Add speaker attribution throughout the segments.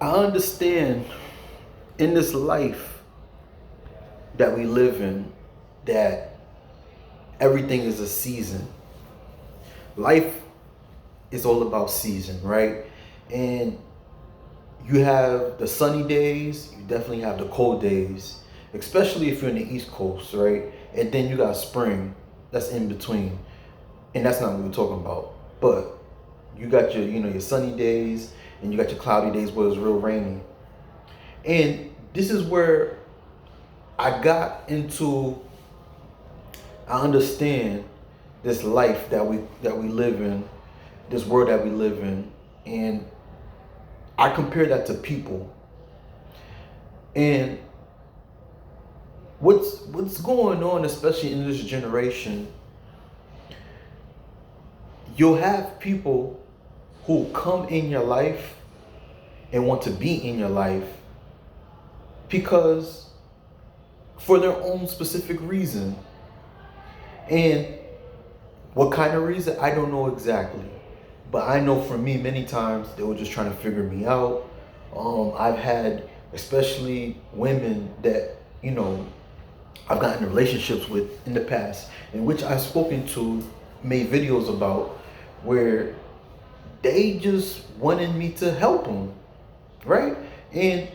Speaker 1: I understand in this life that we live in that everything is a season. Life is all about season, right? And you have the sunny days, you definitely have the cold days, especially if you're in the East Coast, right? And then you got spring that's in between. And that's not what we're talking about. But you got your sunny days and you got your cloudy days where it's real rainy. And this is where I got into I understand this life that we live in, this world that we live in, and I compare that to people. And what's going on, especially in this generation, you'll have people who come in your life and want to be in your life because for their own specific reason. And what kind of reason? I don't know exactly. But I know for me, many times they were just trying to figure me out. I've had, especially women that, I've gotten in relationships with in the past, in which I've spoken to, made videos about, where they just wanted me to help them, right? And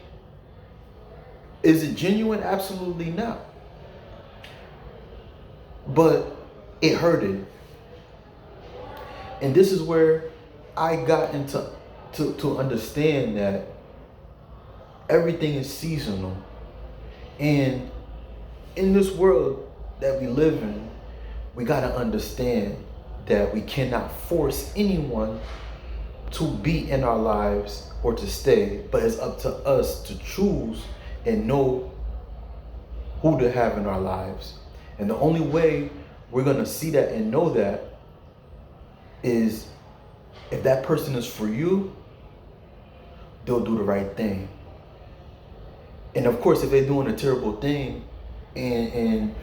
Speaker 1: is it genuine? Absolutely not. But it hurted. And this is where I got into to understand that everything is seasonal. And in this world that we live in, we got to understand that we cannot force anyone to be in our lives or to stay, but it's up to us to choose and know who to have in our lives. And the only way we're going to see that and know that is if that person is for you, they'll do the right thing. And of course, if they're doing a terrible thing and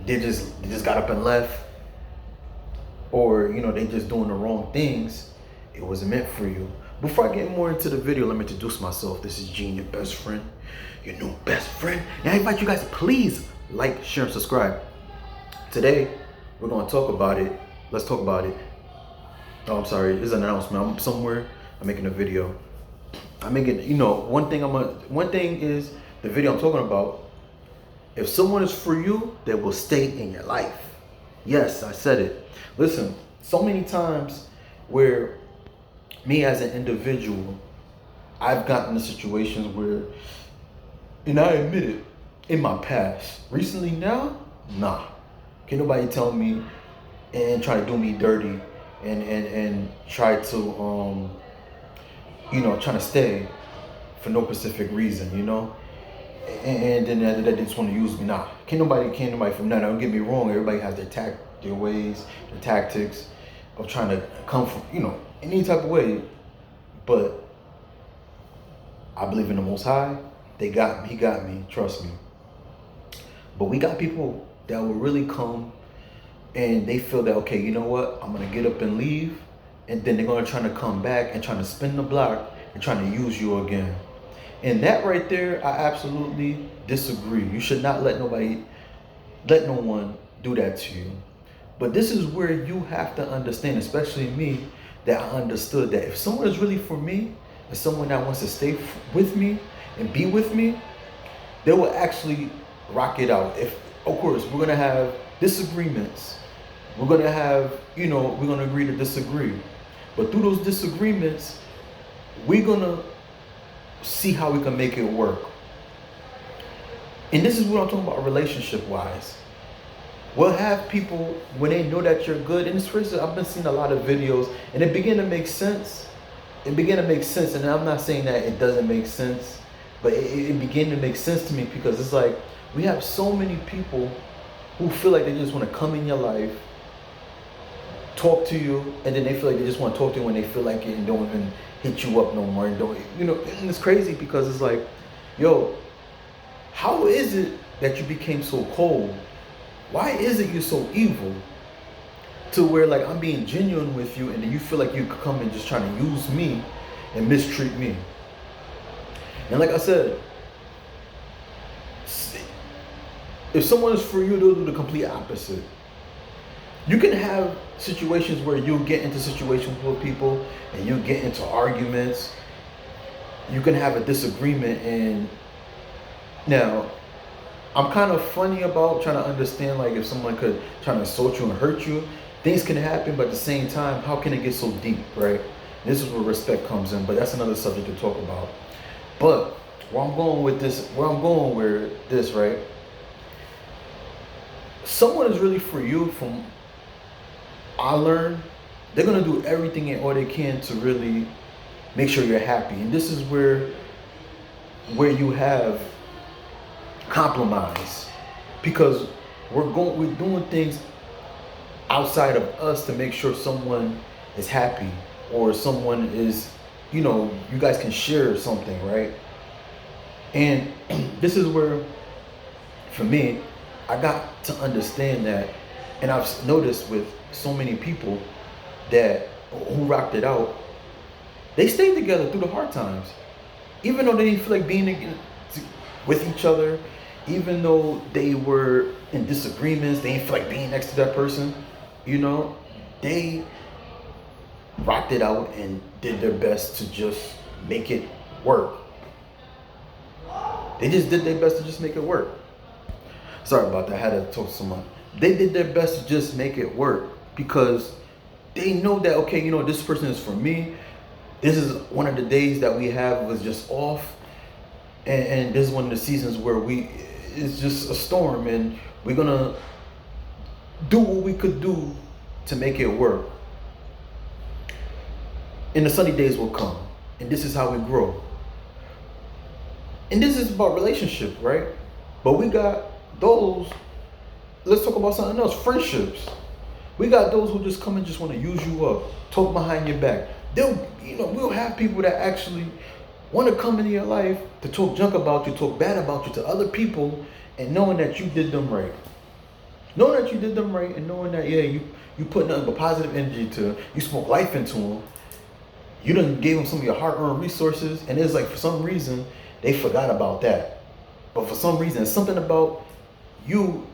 Speaker 1: they just got up and left, or they just doing the wrong things, it wasn't meant for you. Before I get more into the video, let me introduce myself. This is Gene, your best friend, your new best friend. And I invite you guys to please like, share, and subscribe. Today, we're going to talk about it. Let's talk about it. Oh, I'm sorry. This is an announcement. I'm somewhere. I'm making a video. I'm making, one thing is the video I'm talking about. If someone is for you, they will stay in your life. Yes, I said it. Listen, so many times where me as an individual, I've gotten in situations where, and I admit it, in my past. Recently now, nah. Can't nobody tell me and try to do me dirty and try to trying to stay for no specific reason, and then after that they just want to use me. Nah, can't nobody from that. Don't get me wrong, everybody has their ways, their tactics of trying to come from any type of way. But I believe in the Most High. He got me, trust me. But we got people that will really come and they feel that, okay, you know what, I'm gonna get up and leave, and then they're gonna try to come back and trying to spin the block and trying to use you again. And that right there, I absolutely disagree. You should not let no one do that to you. But this is where you have to understand, especially me, that I understood that if someone is really for me, and someone that wants to stay with me and be with me, they will actually rock it out. If, of course, we're gonna have disagreements, we're gonna have, we're gonna agree to disagree. But through those disagreements, we're gonna see how we can make it work. And this is what I'm talking about relationship-wise. We'll have people, when they know that you're good, and especially I've been seeing a lot of videos, and it began to make sense. And I'm not saying that it doesn't make sense, but it began to make sense to me, because it's like we have so many people who feel like they just want to come in your life, talk to you, and then they feel like they just want to talk to you when they feel like it and don't even hit you up no more. And don't, and it's crazy because it's like, yo, how is it that you became so cold? Why is it you're so evil? To where like I'm being genuine with you and then you feel like you could come and just trying to use me and mistreat me. And like I said, if someone is for you, they'll do the complete opposite. You can have situations where you get into situations with people and you get into arguments. You can have a disagreement, and now I'm kind of funny about trying to understand, like, if someone could try to insult you and hurt you, things can happen, but at the same time, how can it get so deep, right? This is where respect comes in, but that's another subject to talk about. But where I'm going with this, right? Someone is really for you. From I learned, they're gonna do everything and all they can to really make sure you're happy, and this is where you have compromise, because we're doing things outside of us to make sure someone is happy, or someone is, you guys can share something, right? And this is where, for me, I got to understand that, and I've noticed with so many people that who rocked it out, they stayed together through the hard times, even though they didn't feel like being with each other, even though they were in disagreements, they didn't feel like being next to that person. They rocked it out and did their best to just make it work. They just did their best to just make it work. Sorry about that. I had to talk to someone. They did their best to just make it work because they know that, okay, this person is for me. This is one of the days that we have was just off. And this is one of the seasons where it's just a storm, and we're going to do what we could do to make it work. And the sunny days will come. And this is how we grow. And this is about relationship, right? But we got those, let's talk about something else, friendships. We got those who just come and just want to use you up, talk behind your back. We'll have people that actually want to come into your life to talk junk about you, talk bad about you to other people, and knowing that you did them right. Knowing that you did them right, and knowing that, you put nothing but positive energy to, you spoke life into them. You done gave them some of your hard-earned resources, and it's like, for some reason, they forgot about that. But for some reason, it's something about you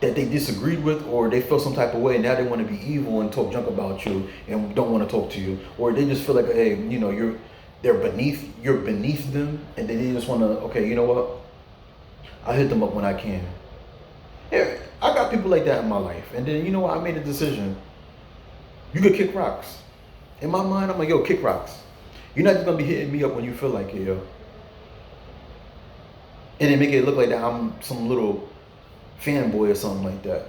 Speaker 1: that they disagreed with, or they felt some type of way, and now they want to be evil and talk junk about you and don't want to talk to you, or they just feel like, hey, you're beneath them, and then they just want to, okay, you know what? I'll hit them up when I can. Yeah, I got people like that in my life, and then I made a decision. You could kick rocks. In my mind, I'm like, yo, kick rocks. You're not just gonna be hitting me up when you feel like it, yo. And then make it look like that I'm some little fanboy or something like that.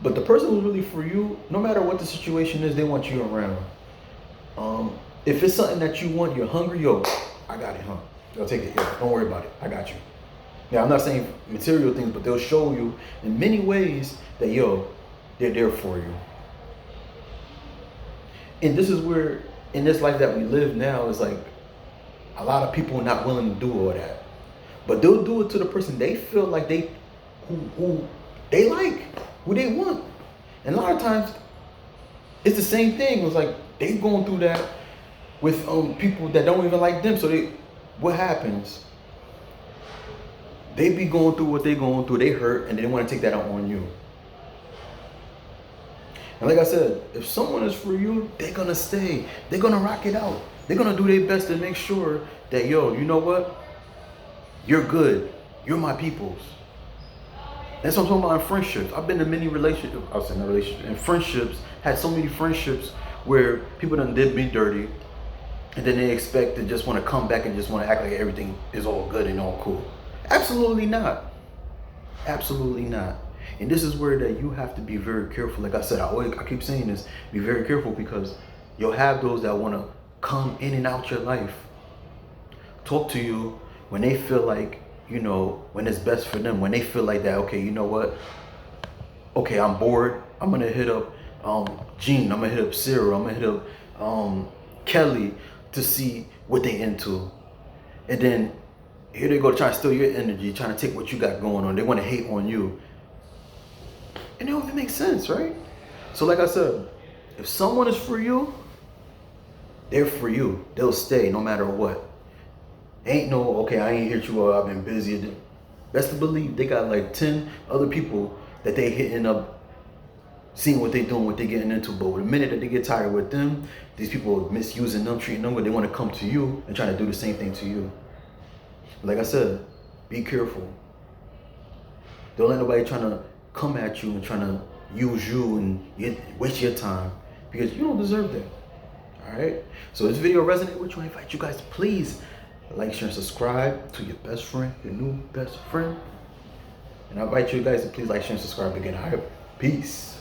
Speaker 1: But the person who's really for you, no matter what the situation is, they want you around. If it's something that you want, you're hungry, yo, I got it, huh? They'll take it, yo, don't worry about it, I got you. Now, I'm not saying material things, but they'll show you in many ways that, yo, they're there for you. And this is where, in this life that we live now, is like, a lot of people are not willing to do all that. But they'll do it to the person they feel like who they like, who they want. And a lot of times, it's the same thing. It's like, they going through that with people that don't even like them. So what happens? They be going through what they going through, they hurt, and they want to take that out on you. And like I said, if someone is for you, they're going to stay. They're going to rock it out. They're going to do their best to make sure that, yo, you know what? You're good. You're my peoples. That's what I'm talking about in friendships. I've been in many relationships, and friendships, had so many friendships where people done did me dirty, and then they expect to just want to come back and just want to act like everything is all good and all cool. Absolutely not. Absolutely not. And this is where that you have to be very careful. Like I said, I keep saying this, be very careful, because you'll have those that want to come in and out your life, talk to you when they feel like, when it's best for them, when they feel like that, okay, you know what? Okay, I'm bored. I'm going to hit up Gene. I'm going to hit up Sarah. I'm going to hit up Kelly to see what they into. And then here they go trying to steal your energy, trying to take what you got going on. They want to hate on you. And it don't even make sense, right? So like I said, if someone is for you, they're for you. They'll stay no matter what. Ain't no, okay, I ain't hit you up, I've been busy. Best to believe they got like 10 other people that they hitting up, seeing what they doing, what they getting into. But the minute that they get tired with them, these people misusing them, treating them, but they want to come to you and try to do the same thing to you. Like I said, be careful. Don't let nobody trying to come at you and trying to use you and waste your time, because you don't deserve that. All right. So this video resonated with you. I invite you guys to please like, share, and subscribe to your best friend, your new best friend. And I invite you guys to please like, share, and subscribe again. All right. Peace.